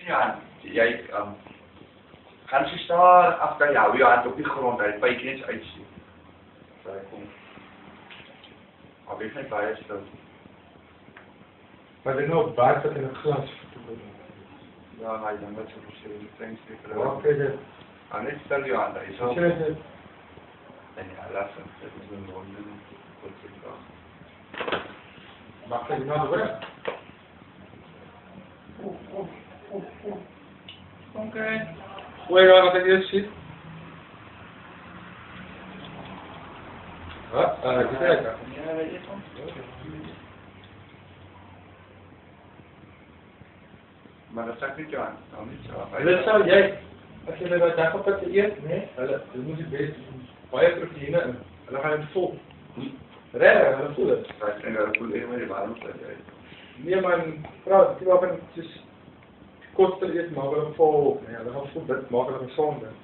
je hand. Jy gaan so stadig af dat jy hou jou hand op die grond, hy byt eens uitsteek. So hy kom. Maar wees net baie stil. Maar dit nou baie wat in 'n glas. Ja, hy dan wat so presies die klein steek. Wat is dit? En net stel jou hand, hy sal. Sien jy? En ja, laat hom. Dit is 'n ronde tot sy dag. Mag jy nou hoor? Okay. Hoe wat ek hier sien? Wat? Dit is Ja, weet jy soms. Maar dat zeg ik jou aan. Nou niet zo. Dit sou jy as jy nou dag op het eet, nee, hulle moet die best baie proteïene in. Hulle gaan dit vol. Regtig, hulle voel dit. Ik denk dat het goed is met die warmte. Nee man, vrouw, die waarvan soos korter eet, maak hulle vol. Nee, hulle gaan voel dit, maak hulle gesonder.